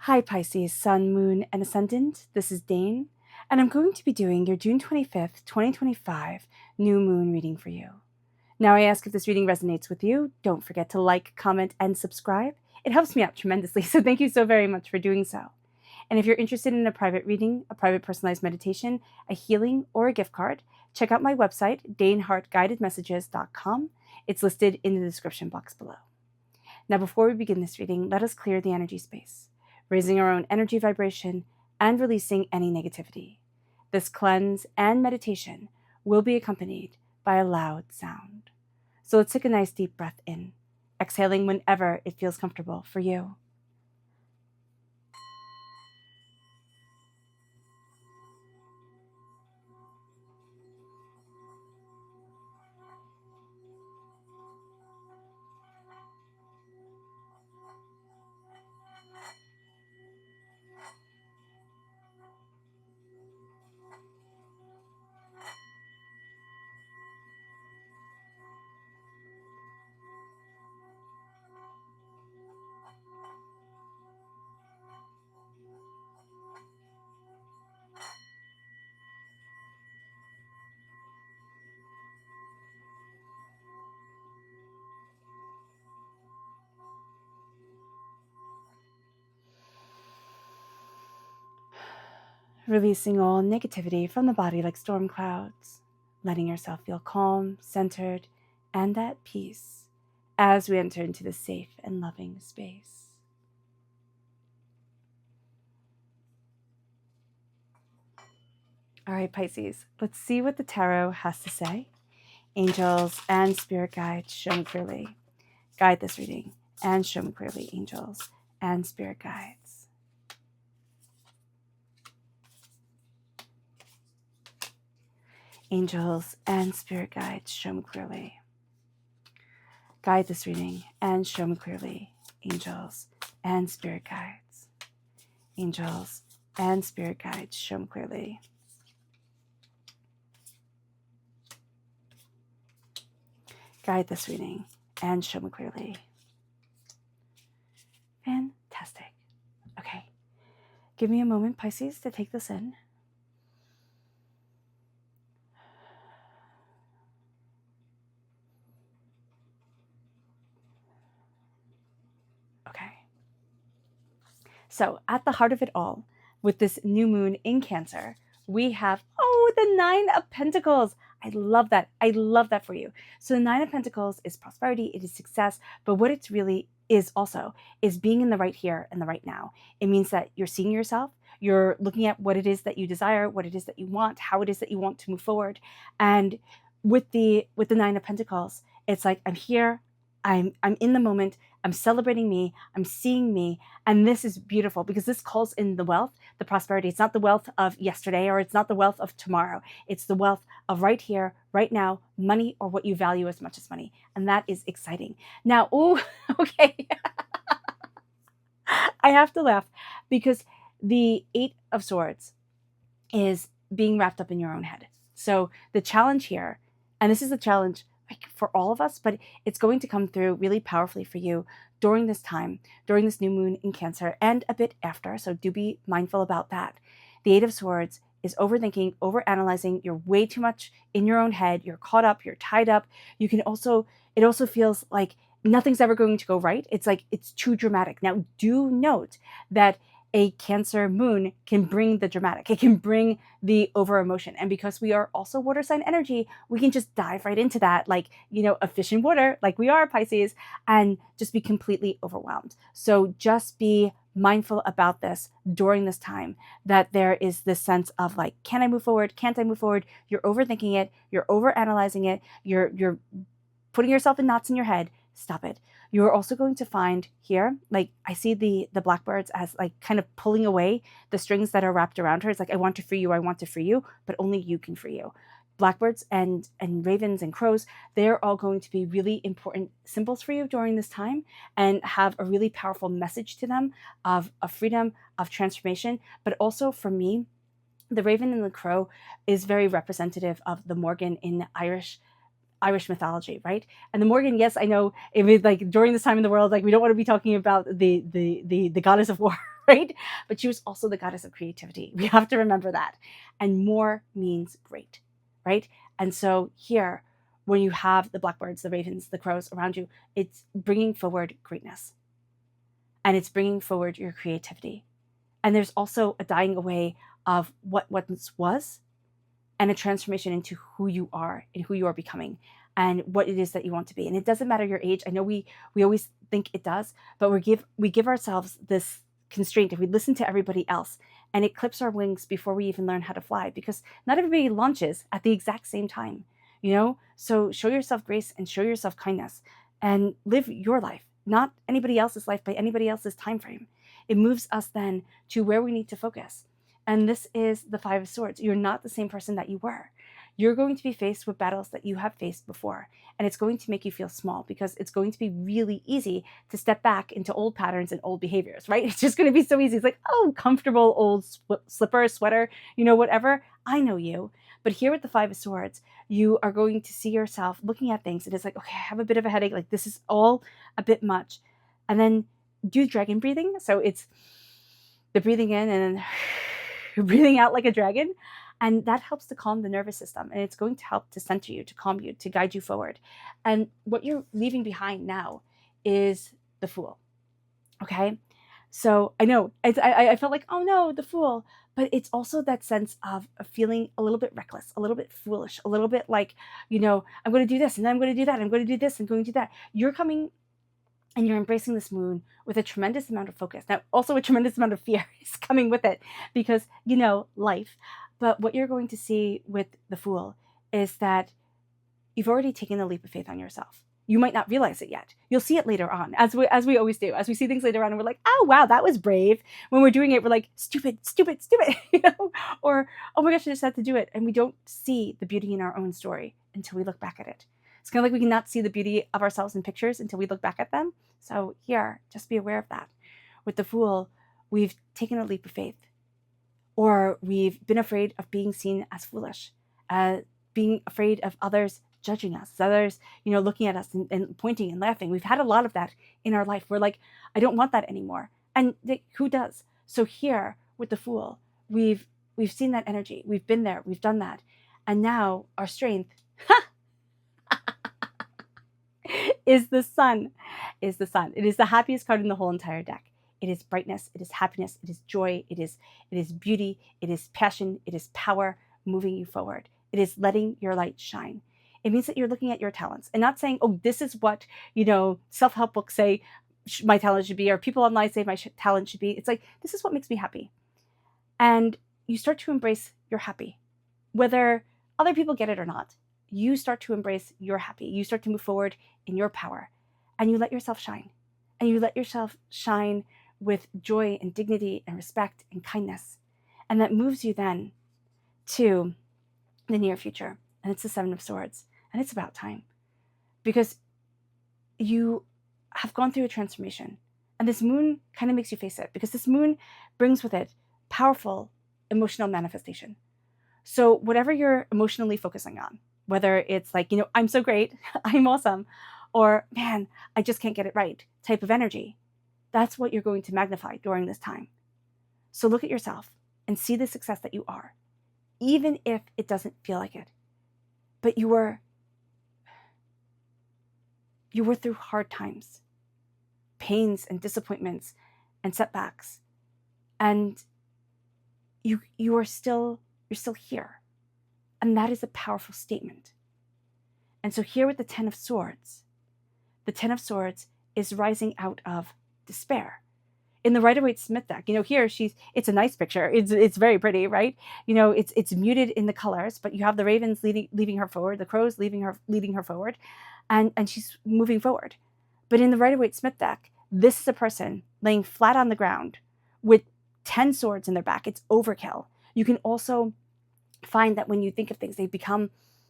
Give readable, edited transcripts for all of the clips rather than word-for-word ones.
Hi Pisces, Sun, Moon, and Ascendant. This is Dane, and I'm going to be doing your June 25th, 2025 new moon reading for you. Now I ask if this reading resonates with you. Don't forget to like, comment, and subscribe. It helps me out tremendously, so thank you so very much for doing so. And if you're interested in a private reading, a private personalized meditation, a healing, or a gift card, check out my website, danehartguidedmessages.com. It's listed in the description box below. Now before we begin this reading, let us clear the energy space, raising our own energy vibration and releasing any negativity. This cleanse and meditation will be accompanied by a loud sound. So let's take a nice deep breath in, exhaling whenever it feels comfortable for you. Releasing all negativity from the body like storm clouds, letting yourself feel calm, centered, and at peace as we enter into this safe and loving space. All right, Pisces, let's see what the tarot has to say. Angels and spirit guides, show me clearly. Guide this reading and show me clearly, angels and spirit guides. Angels and spirit guides, show me clearly. Guide this reading and show me clearly, angels and spirit guides. Angels and spirit guides, show me clearly. Guide this reading and show me clearly. Fantastic. Okay. Give me a moment, Pisces, to take this in. Okay. So at the heart of it all, with this new moon in Cancer, we have, the Nine of Pentacles. I love that. I love that for you. So the Nine of Pentacles is prosperity, it is success, but what it's really is also is being in the right here and the right now. It means that you're seeing yourself, you're looking at what it is that you desire, what it is that you want, how it is that you want to move forward. And with the Nine of Pentacles, it's like, I'm here, I'm in the moment, I'm celebrating me, I'm seeing me, and this is beautiful because this calls in the wealth, the prosperity. It's not the wealth of yesterday, or it's not the wealth of tomorrow. It's the wealth of right here, right now, money, or what you value as much as money. And that is exciting. Now, okay. I have to laugh because the Eight of Swords is being wrapped up in your own head. So the challenge here, and this is a challenge for all of us, but it's going to come through really powerfully for you during this time, during this new moon in Cancer, and a bit after. So do be mindful about that. The Eight of Swords is overthinking, overanalyzing. You're way too much in your own head. You're caught up. You're tied up. It also feels like nothing's ever going to go right. It's like it's too dramatic. Now, do note that a Cancer moon can bring the dramatic. It can bring the over emotion. And because we are also water sign energy, we can just dive right into that, like, a fish in water, like we are, Pisces, and just be completely overwhelmed. So just be mindful about this during this time, that there is this sense of like, can I move forward? Can't I move forward? You're overthinking it. You're overanalyzing it. You're putting yourself in knots in your head. Stop it. You're also going to find here, like I see the blackbirds as like kind of pulling away the strings that are wrapped around her. It's like, I want to free you, but only you can free you. Blackbirds and ravens and crows, they're all going to be really important symbols for you during this time and have a really powerful message to them of freedom, of transformation. But also for me, the raven and the crow is very representative of the Morgan in Irish mythology, right? And the Morgan, yes, I know it was like during this time in the world, like we don't want to be talking about the goddess of war, right? But she was also the goddess of creativity. We have to remember that. And more means great, right? And so here, when you have the blackbirds, the ravens, the crows around you, it's bringing forward greatness. And it's bringing forward your creativity. And there's also a dying away of what once was and a transformation into who you are and who you are becoming and what it is that you want to be. And it doesn't matter your age. I know we always think it does, but we give ourselves this constraint if we listen to everybody else, and it clips our wings before we even learn how to fly, because not everybody launches at the exact same time, you know? So show yourself grace and show yourself kindness and live your life, not anybody else's life by anybody else's time frame. It moves us then to where we need to focus. And this is the Five of Swords. You're not the same person that you were. You're going to be faced with battles that you have faced before. And it's going to make you feel small, because it's going to be really easy to step back into old patterns and old behaviors, right? It's just going to be so easy. It's like, oh, comfortable old slipper, sweater, whatever. I know you. But here with the Five of Swords, you are going to see yourself looking at things. And it's like, okay, I have a bit of a headache. Like, this is all a bit much. And then do dragon breathing. So it's the breathing in and then breathing out like a dragon. And that helps to calm the nervous system. And it's going to help to center you, to calm you, to guide you forward. And what you're leaving behind now is the Fool. Okay? So I know, I felt like, oh no, the Fool. But it's also that sense of feeling a little bit reckless, a little bit foolish, a little bit like, I'm going to do this and then I'm going to do that. I'm going to do this and going to do that. You're coming and you're embracing this moon with a tremendous amount of focus. Now, also a tremendous amount of fear is coming with it, because, life. But what you're going to see with the Fool is that you've already taken the leap of faith on yourself. You might not realize it yet. You'll see it later on, as we always do. As we see things later on and we're like, oh, wow, that was brave. When we're doing it, we're like, stupid, stupid, stupid, or, oh my gosh, I just had to do it. And we don't see the beauty in our own story until we look back at it. It's kind of like we cannot see the beauty of ourselves in pictures until we look back at them. So here, just be aware of that. With the Fool, we've taken a leap of faith, or we've been afraid of being seen as foolish, being afraid of others judging us, others, looking at us and pointing and laughing. We've had a lot of that in our life. We're like, I don't want that anymore. And who does? So here with the Fool, we've seen that energy. We've been there. We've done that. And now our strength is the Sun. It is the happiest card in the whole entire deck. It is brightness, it is happiness, it is joy, it is beauty, it is passion, it is power moving you forward. It is letting your light shine. It means that you're looking at your talents and not saying, oh, this is what, self-help books say my talent should be, or people online say my talent should be. It's like, this is what makes me happy. And you start to embrace your happy. Whether other people get it or not, you start to embrace your happy. You start to move forward in your power, and you let yourself shine. And you let yourself shine with joy and dignity and respect and kindness. And that moves you then to the near future. And it's the Seven of Swords. And it's about time, because you have gone through a transformation. And this moon kind of makes you face it, because this moon brings with it powerful emotional manifestation. So whatever you're emotionally focusing on, whether it's like, I'm so great, I'm awesome, or man, I just can't get it right type of energy, that's what you're going to magnify during this time. So look at yourself and see the success that you are, even if it doesn't feel like it. But you were through hard times, pains and disappointments and setbacks. And you're still here. And that is a powerful statement. And so here with the Ten of Swords is rising out of despair. In the Rider-Waite-Smith deck, here it's a nice picture. It's very pretty, right? It's muted in the colors, but you have the ravens leading her forward, the crows leading her forward, and she's moving forward. But in the Rider-Waite-Smith deck, this is a person laying flat on the ground with 10 swords in their back. It's overkill. You can also find that when you think of things, they become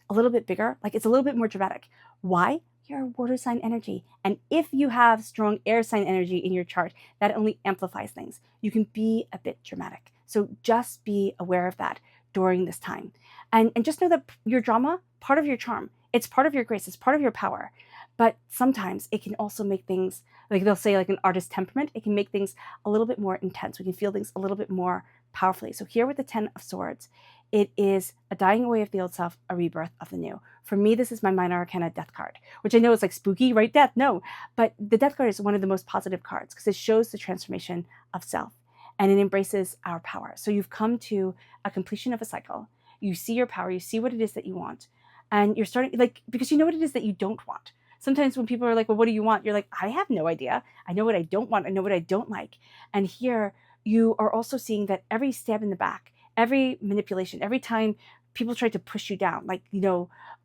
a little bit bigger, like it's a little bit more dramatic. Why? You're a water sign energy. And if you have strong air sign energy in your chart, that only amplifies things. You can be a bit dramatic. So just be aware of that during this time. And just know that your drama, part of your charm, it's part of your grace, it's part of your power. But sometimes it can also make things, like they'll say like an artist temperament, it can make things a little bit more intense. We can feel things a little bit more powerfully. So here with the 10 of Swords, it is a dying away of the old self, a rebirth of the new. For me, this is my minor arcana death card, which I know is like spooky, right? Death, no. But the death card is one of the most positive cards because it shows the transformation of self and it embraces our power. So you've come to a completion of a cycle. You see your power, you see what it is that you want, and you're starting, like, because you know what it is that you don't want. Sometimes when people are like, well, what do you want? You're like, I have no idea. I know what I don't want. I know what I don't like. And here you are also seeing that every stab in the back, every manipulation, every time people try to push you down, like,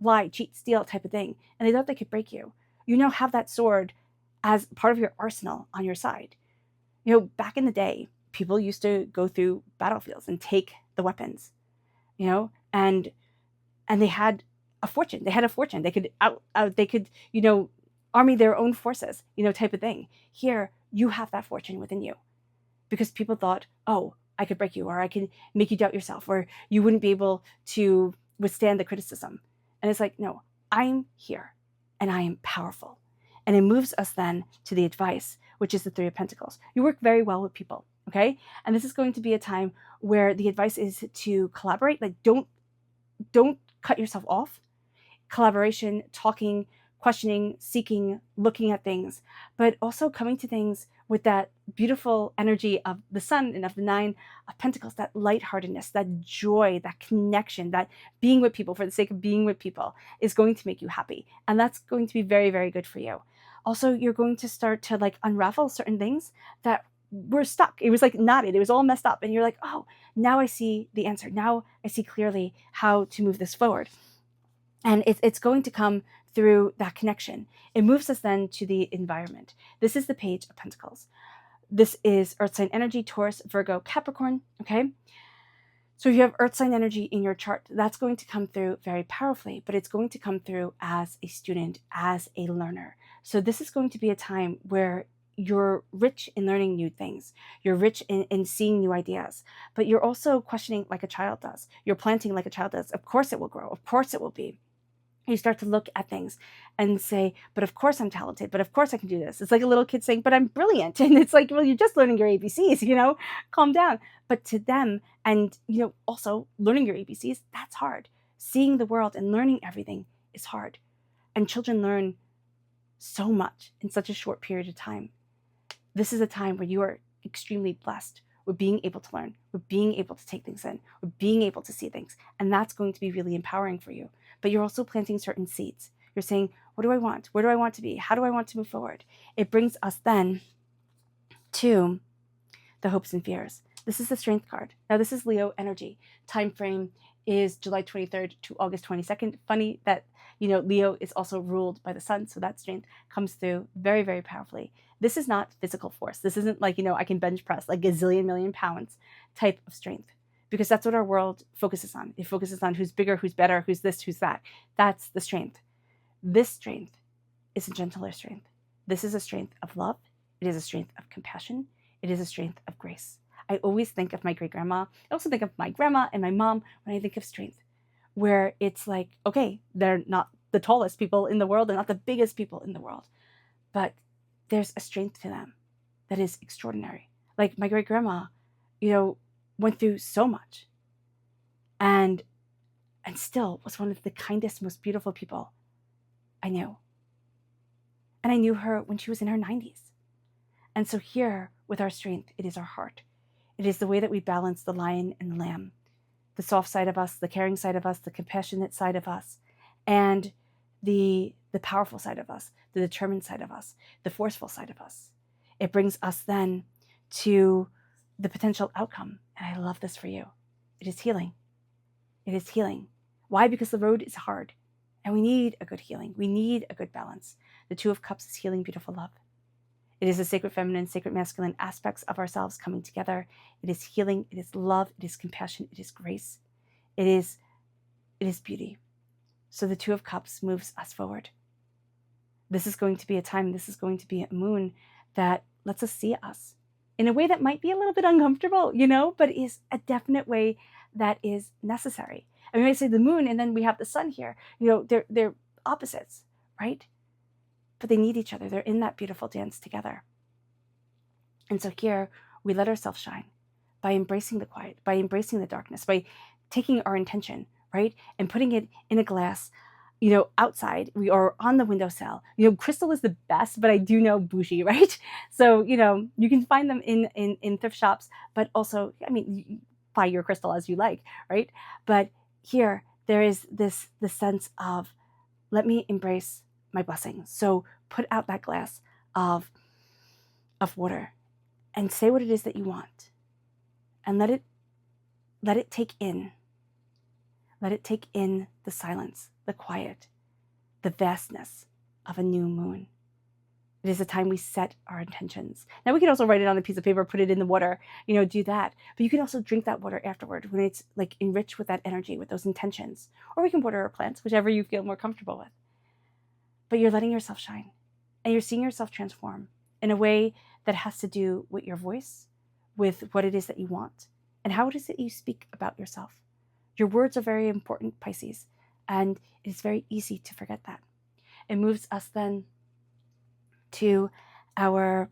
lie, cheat, steal type of thing, and they thought they could break you, you now have that sword as part of your arsenal on your side. Back in the day, people used to go through battlefields and take the weapons, and they had a fortune. They had a fortune. They could they could, army their own forces, type of thing. Here, you have that fortune within you because people thought, oh, I could break you, or I can make you doubt yourself, or you wouldn't be able to withstand the criticism. And it's like, no, I'm here and I am powerful. And it moves us then to the advice, which is the Three of Pentacles. You work very well with people, okay? And this is going to be a time where the advice is to collaborate. Like, don't cut yourself off. Collaboration, talking, questioning, seeking, looking at things, but also coming to things with that beautiful energy of the Sun and of the Nine of Pentacles, that lightheartedness, that joy, that connection, that being with people for the sake of being with people is going to make you happy. And that's going to be very, very good for you. Also, you're going to start to like unravel certain things that were stuck. It was like knotted. It was all messed up. And you're like, oh, now I see the answer. Now I see clearly how to move this forward. And it's going to come through that connection. It moves us then to the environment. This is the Page of Pentacles. This is Earth sign energy, Taurus, Virgo, Capricorn, okay? So if you have Earth sign energy in your chart, that's going to come through very powerfully, but it's going to come through as a student, as a learner. So this is going to be a time where you're rich in learning new things. You're rich in seeing new ideas, but you're also questioning like a child does. You're planting like a child does. Of course it will grow. Of course it will be. You start to look at things and say, but of course I'm talented, but of course I can do this. It's like a little kid saying, but I'm brilliant. And it's like, well, you're just learning your ABCs, calm down. But to them, and, also learning your ABCs, that's hard. Seeing the world and learning everything is hard. And children learn so much in such a short period of time. This is a time where you are extremely blessed with being able to learn, with being able to take things in, with being able to see things. And that's going to be really empowering for you. But you're also planting certain seeds. You're saying, what do I want? Where do I want to be? How do I want to move forward? It brings us then to the hopes and fears. This is the Strength card. Now, this is Leo energy. Time frame is July 23rd to August 22nd. Funny that, Leo is also ruled by the sun, so that strength comes through very, very powerfully. This is not physical force. This isn't like, I can bench press like a gazillion million pounds type of strength, because that's what our world focuses on. It focuses on who's bigger, who's better, who's this, who's that. That's the strength. This strength is a gentler strength. This is a strength of love. It is a strength of compassion. It is a strength of grace. I always think of my great-grandma. I also think of my grandma and my mom when I think of strength, where it's like, okay, they're not the tallest people in the world. They're not the biggest people in the world, but there's a strength to them that is extraordinary. Like my great-grandma, went through so much and still was one of the kindest, most beautiful people I knew. And I knew her when she was in her 90s. And so here with our strength, it is our heart. It is the way that we balance the lion and the lamb, the soft side of us, the caring side of us, the compassionate side of us, and the powerful side of us, the determined side of us, the forceful side of us. It brings us then to the potential outcome. And I love this for you. It is healing. It is healing. Why? Because the road is hard and we need a good healing. We need a good balance. The Two of Cups is healing, beautiful love. It is the sacred feminine, sacred masculine aspects of ourselves coming together. It is healing. It is love. It is compassion. It is grace. It is beauty. So the Two of Cups moves us forward. This is going to be a time, this is going to be a moon that lets us see us in a way that might be a little bit uncomfortable, but is a definite way that is necessary. I mean, I say the moon and then we have the sun here, they're opposites, right? but they need each other. They're in that beautiful dance together. And so here we let ourselves shine by embracing the quiet, by embracing the darkness, by taking our intention, right, and putting it in a glass, outside. We are on the windowsill. Crystal is the best, but I do know bougie, right? So, you can find them in thrift shops, but also, you buy your crystal as you like, right? But here, there is this sense of, let me embrace my blessings. So put out that glass of water and say what it is that you want, and let it take in. Let it take in the silence, the quiet, the vastness of a new moon. It is a time we set our intentions. Now we can also write it on a piece of paper, put it in the water, do that. But you can also drink that water afterward when it's like enriched with that energy, with those intentions. Or we can water our plants, whichever you feel more comfortable with. But you're letting yourself shine, and you're seeing yourself transform in a way that has to do with your voice, with what it is that you want, and how it is that you speak about yourself. Your words are very important, Pisces, and it's very easy to forget that. It moves us then to our,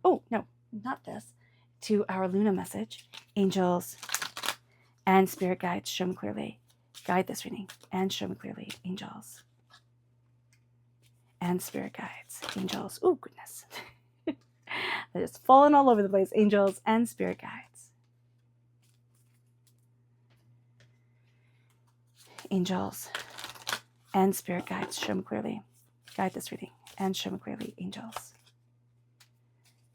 to our Luna message. Angels and spirit guides, show me clearly. Guide this reading and show me clearly, angels and spirit guides, angels. Oh, goodness. They're just falling all over the place. Angels and spirit guides. Angels and spirit guides, show me clearly. Guide this reading and show me clearly, angels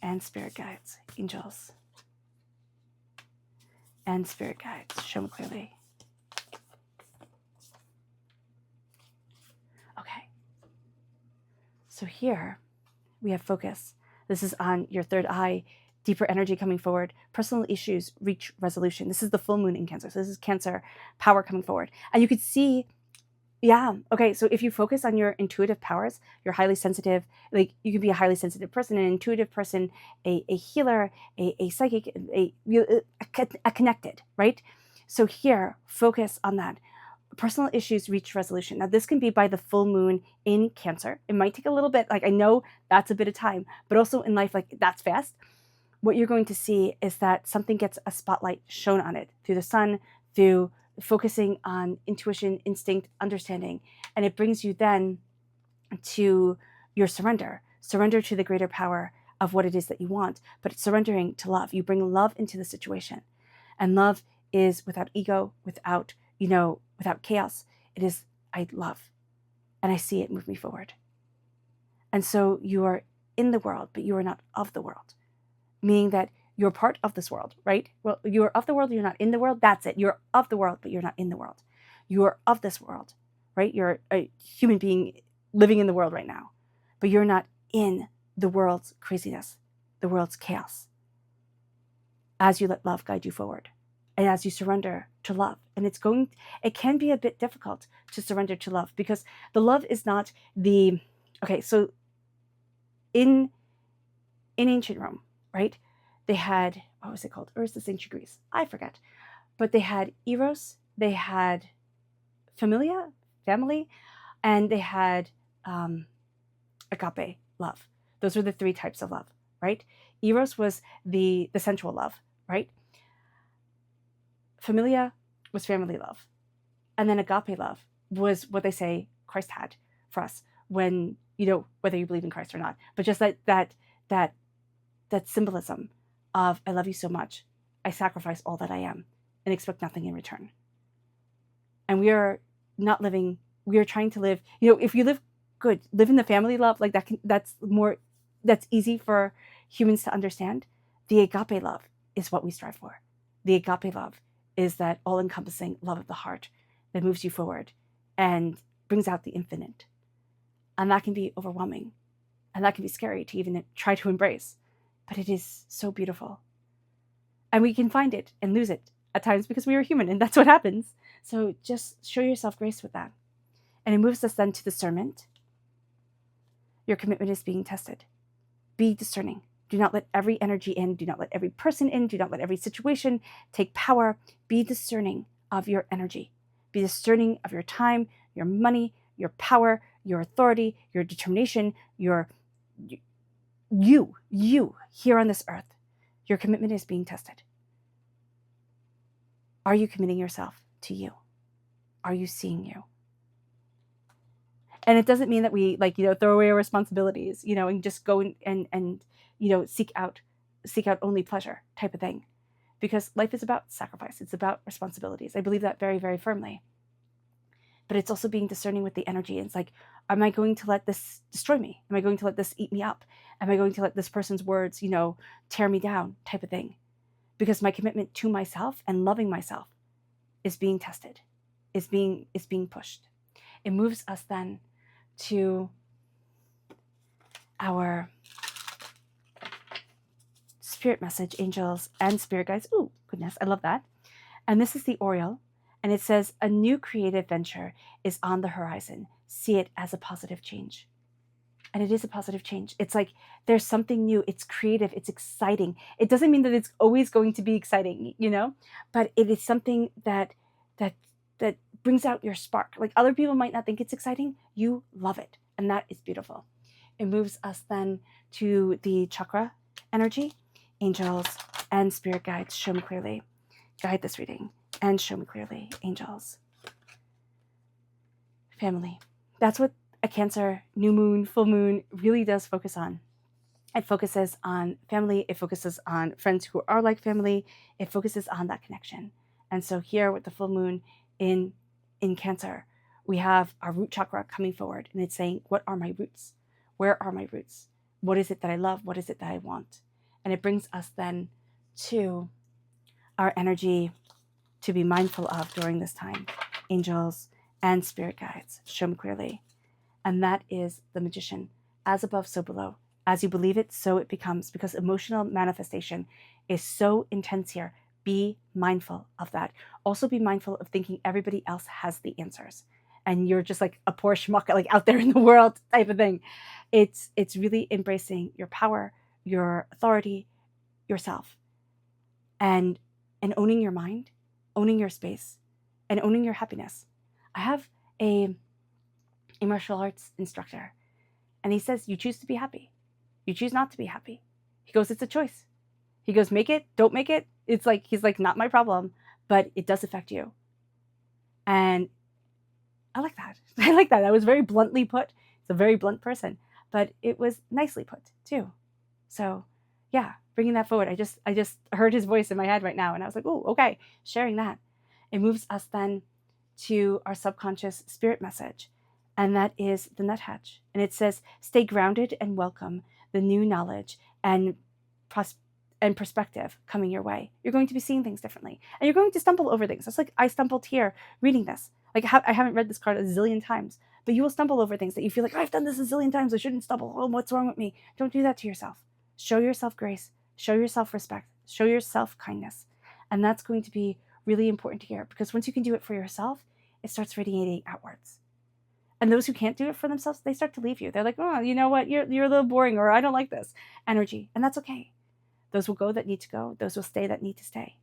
and spirit guides, angels and spirit guides, show me clearly. Okay. So here we have focus. This is on your third eye, deeper energy coming forward. Personal issues reach resolution. This is the full moon in Cancer. So this is Cancer power coming forward. And you could see, so if you focus on your intuitive powers, you're highly sensitive. Like, you can be a highly sensitive person, an intuitive person, a healer, a psychic, a connected, right? So here, focus on that. Personal issues reach resolution. Now, this can be by the full moon in Cancer. It might take a little bit. Like, I know that's a bit of time, but also in life, like, that's fast. What you're going to see is that something gets a spotlight shown on it through the sun, through focusing on intuition, instinct, understanding, and it brings you then to your surrender to the greater power of what it is that you want, but it's surrendering to love. You bring love into the situation, and love is without ego, without chaos. It is, I love, and I see it move me forward. And so you are in the world, but you are not of the world. Meaning that you're part of this world, right? Well, you're of the world, you're not in the world. That's it. You're of the world, but you're not in the world. You are of this world, right? You're a human being living in the world right now, but you're not in the world's craziness, the world's chaos. As you let love guide you forward, and as you surrender to love, and it can be a bit difficult to surrender to love, because the love is not so in ancient Rome, right? They had, what was it called? Or is this ancient Greece? I forget. But they had eros, they had familia, family, and they had agape, love. Those were the three types of love, right? Eros was the sensual love, right? Familia was family love. And then agape love was what they say Christ had for us when, whether you believe in Christ or not, but just that symbolism of, I love you so much, I sacrifice all that I am and expect nothing in return. And we are trying to live, if you live good, live in the family love, like that's easy for humans to understand. The agape love is what we strive for. The agape love is that all-encompassing love of the heart that moves you forward and brings out the infinite. And that can be overwhelming, and that can be scary to even try to embrace. But it is so beautiful. And we can find it and lose it at times because we are human, and that's what happens. So just show yourself grace with that. And it moves us then to discernment. Your commitment is being tested. Be discerning. Do not let every energy in. Do not let every person in. Do not let every situation take power. Be discerning of your energy. Be discerning of your time, your money, your power, your authority, your determination, your you here on this earth, your commitment is being tested. Are you committing yourself to you? Are you seeing you? And it doesn't mean that we throw away our responsibilities, and just go and seek out only pleasure type of thing. Because life is about sacrifice. It's about responsibilities. I believe that very, very firmly. But it's also being discerning with the energy. It's like, am I going to let this destroy me? Am I going to let this eat me up? Am I going to let this person's words, tear me down type of thing? Because my commitment to myself and loving myself is being tested, is being pushed. It moves us then to our spirit message, angels and spirit guides. Ooh, goodness, I love that. And this is the Oriole. And it says, a new creative venture is on the horizon. See it as a positive change. And it is a positive change. It's like there's something new. It's creative. It's exciting. It doesn't mean that it's always going to be exciting, but it is something that brings out your spark. Like other people might not think it's exciting. You love it. And that is beautiful. It moves us then to the chakra energy. Angels and spirit guides, show me clearly. Guide this reading and show me clearly, angels. Family. That's what a Cancer new moon, full moon really does focus on. It focuses on family. It focuses on friends who are like family. It focuses on that connection. And so here with the full moon in Cancer, we have our root chakra coming forward, and it's saying, what are my roots? Where are my roots? What is it that I love? What is it that I want? And it brings us then to our energy to be mindful of during this time. Angels and spirit guides, show me clearly. And that is the Magician. As above, so below. As you believe it, so it becomes. Because emotional manifestation is so intense here. Be mindful of that. Also be mindful of thinking everybody else has the answers. And you're just like a poor schmuck, like out there in the world type of thing. It's really embracing your power, your authority, yourself. And owning your mind, owning your space, and owning your happiness. I have a martial arts instructor, and he says, you choose to be happy. You choose not to be happy. He goes, it's a choice. He goes, make it, don't make it. It's like, he's like, not my problem, but it does affect you. And I like that. I like that. That was very bluntly put. It's a very blunt person, but it was nicely put too. So yeah, bringing that forward. I just heard his voice in my head right now, and I was like, oh, okay, sharing that. It moves us then to our subconscious spirit message, and that is the nuthatch. And it says, stay grounded and welcome the new knowledge and perspective coming your way. You're going to be seeing things differently, and you're going to stumble over things. It's like I stumbled here reading this. Like I haven't read this card a zillion times, but you will stumble over things that you feel like, I've done this a zillion times. I shouldn't stumble. Oh, what's wrong with me? Don't do that to yourself. Show yourself grace. Show yourself respect. Show yourself kindness. And that's going to be really important to hear, because once you can do it for yourself, it starts radiating outwards. And those who can't do it for themselves, they start to leave you. They're like, oh, you know what? You're a little boring, or I don't like this energy. And that's okay. Those will go that need to go. Those will stay that need to stay.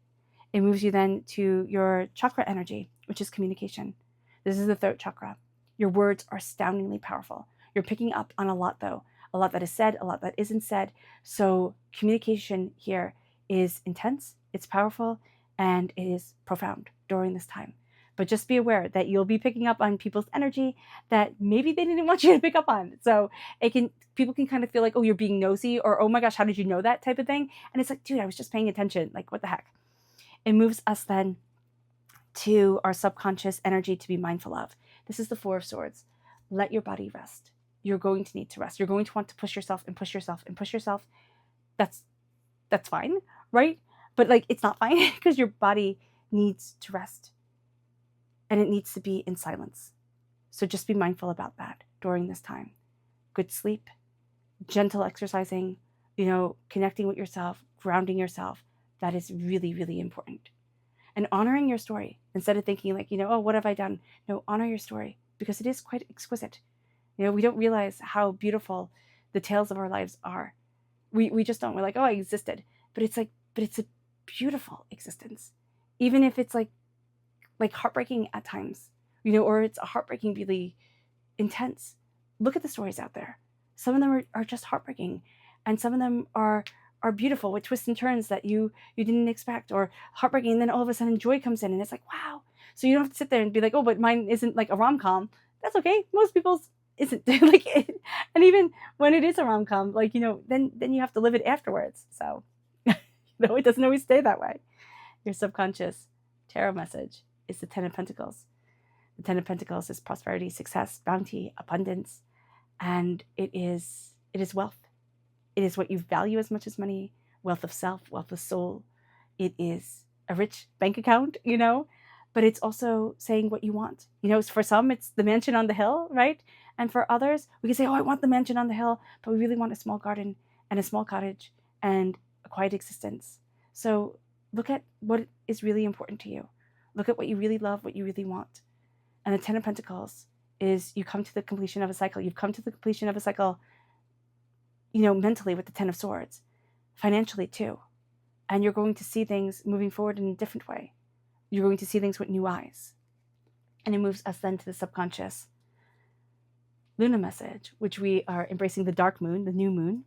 It moves you then to your chakra energy, which is communication. This is the throat chakra. Your words are astoundingly powerful. You're picking up on a lot, though. A lot that is said, a lot that isn't said. So communication here is intense, it's powerful, and it is profound during this time. But just be aware that you'll be picking up on people's energy that maybe they didn't want you to pick up on. So people can kind of feel like, oh, you're being nosy, or oh my gosh, how did you know that type of thing? And it's like, dude, I was just paying attention. Like, what the heck? It moves us then to our subconscious energy to be mindful of. This is the Four of Swords. Let your body rest. You're going to need to rest. You're going to want to push yourself and push yourself and push yourself. That's fine, right? But like, it's not fine because your body needs to rest, and it needs to be in silence. So just be mindful about that during this time. Good sleep, gentle exercising, connecting with yourself, grounding yourself. That is really, really important. And honoring your story instead of thinking like, oh, what have I done? No, honor your story, because it is quite exquisite. We don't realize how beautiful the tales of our lives are. We just don't. We're like, oh, I existed. But it's a beautiful existence. Even if it's like heartbreaking at times, or it's a heartbreaking, really intense. Look at the stories out there. Some of them are just heartbreaking, and some of them are beautiful with twists and turns that you didn't expect, or heartbreaking, and then all of a sudden joy comes in, and it's like, wow. So you don't have to sit there and be like, oh, but mine isn't like a rom-com. That's okay. Most people's isn't. Like, and even when it is a rom-com, like, then you have to live it afterwards. So it doesn't always stay that way. Your subconscious tarot message is the Ten of Pentacles. The Ten of Pentacles is prosperity, success, bounty, abundance, and it is wealth. It is what you value as much as money, wealth of self, wealth of soul. It is a rich bank account, but it's also saying what you want. For some, it's the mansion on the hill, right? And for others, we can say, oh, I want the mansion on the hill, but we really want a small garden and a small cottage and a quiet existence. So look at what is really important to you. Look at what you really love, what you really want. And the Ten of Pentacles is you come to the completion of a cycle. You've come to the completion of a cycle, mentally with the Ten of Swords, financially too. And you're going to see things moving forward in a different way. You're going to see things with new eyes. And it moves us then to the subconscious Luna message, which we are embracing the dark moon, the new moon,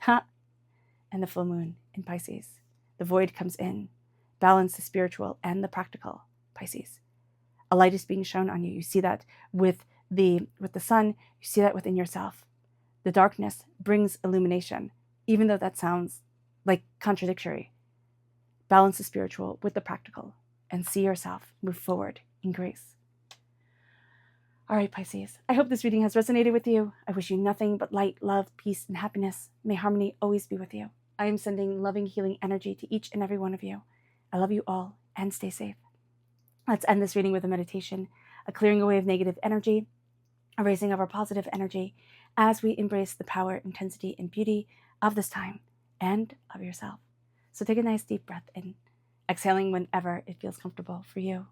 and the full moon in Pisces. The void comes in. Balance the spiritual and the practical, Pisces. A light is being shown on you. You see that with the sun. You see that within yourself. The darkness brings illumination, even though that sounds like contradictory. Balance the spiritual with the practical and see yourself move forward in grace. All right, Pisces, I hope this reading has resonated with you. I wish you nothing but light, love, peace, and happiness. May harmony always be with you. I am sending loving, healing energy to each and every one of you. I love you all, and stay safe. Let's end this reading with a meditation, a clearing away of negative energy, a raising of our positive energy as we embrace the power, intensity, and beauty of this time and of yourself. So take a nice deep breath in, exhaling whenever it feels comfortable for you.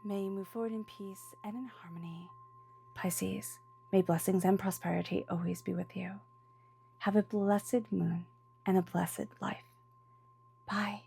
May you move forward in peace and in harmony. Pisces, may blessings and prosperity always be with you. Have a blessed moon and a blessed life. Bye.